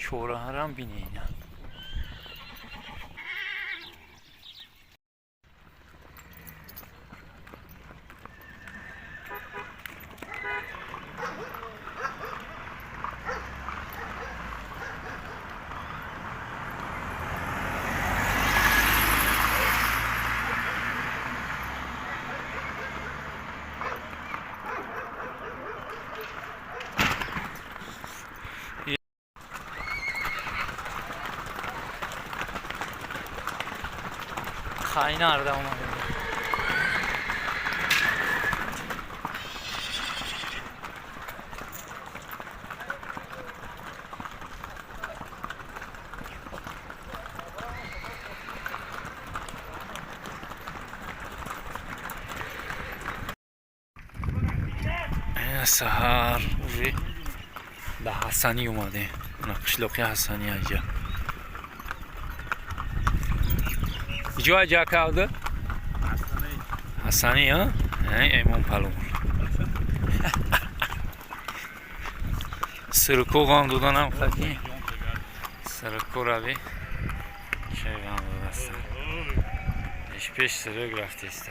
چوره هم بینید. خیلی نرده اومده. سهر به حسنی اومده. قشلوقی حسنی اینجا. اینجا اجا کاوده؟ حسنی ها؟ ایمون پلومون. سرکو قاندودن هم خاکی. سرکو روی. چه قاندود است؟ پیش سرک رفته است.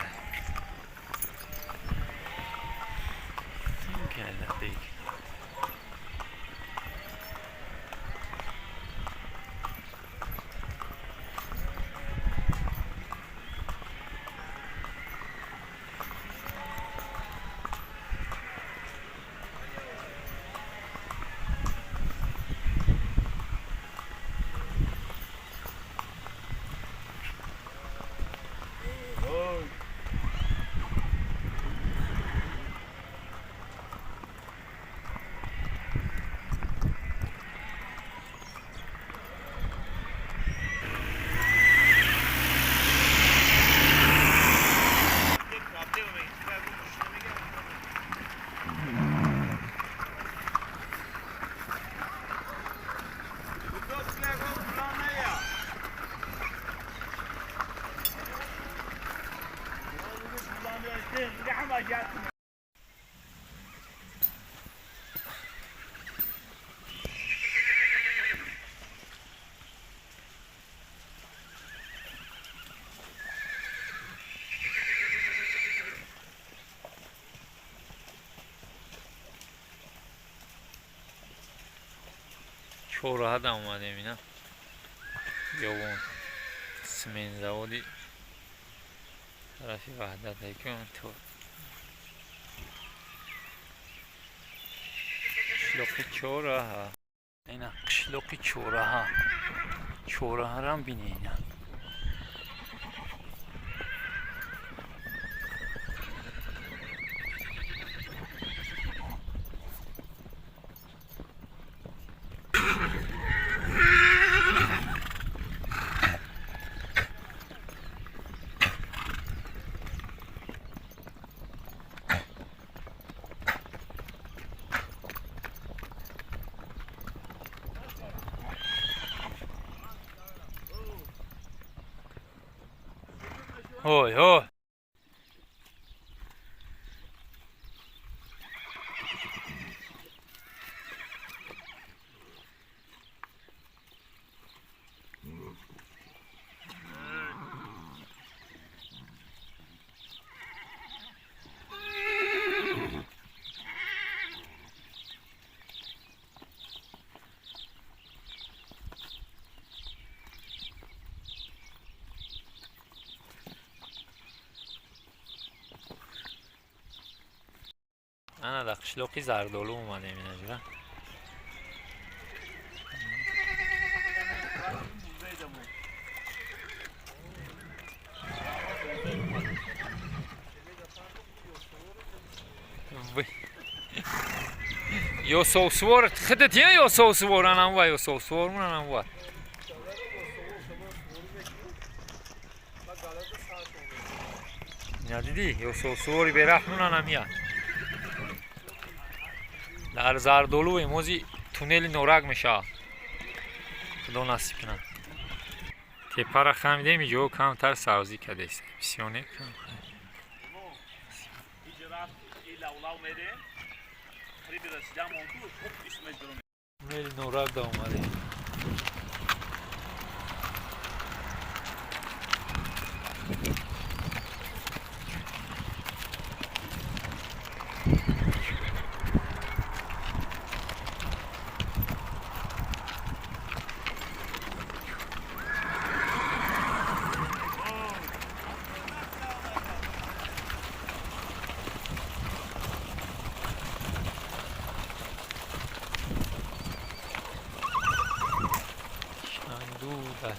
چوره ها دم اومدیم اینا. یا اون سمین زودی طرفی وحدت هایی که اون تو قشلوقی چوره ها. اینا قشلوقی چوره ها. چوره ها هم بینید اینا. هوی هوی انا در قشلوقی زردالو اومده این اینجا. یا سوسوار خدت یا سوسوار انم و یا سوسوار من انم و یا دیدی یا سوسواری به رحمون انم یا در زردالو موزی تونل نورک میشه خدا نصیب کنه. تپه را خمیده میجا کمتر سازی کرده است بسیانه کم. تونل نورک دا اومده. شندوده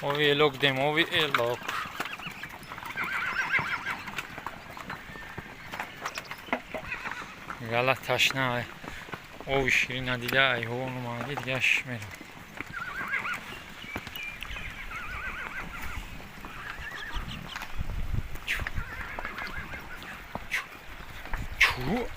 Ovi elok dem, ovi elok. غلط تشنه او شیرین ندیده ای هون اومدی دیگه میرم چو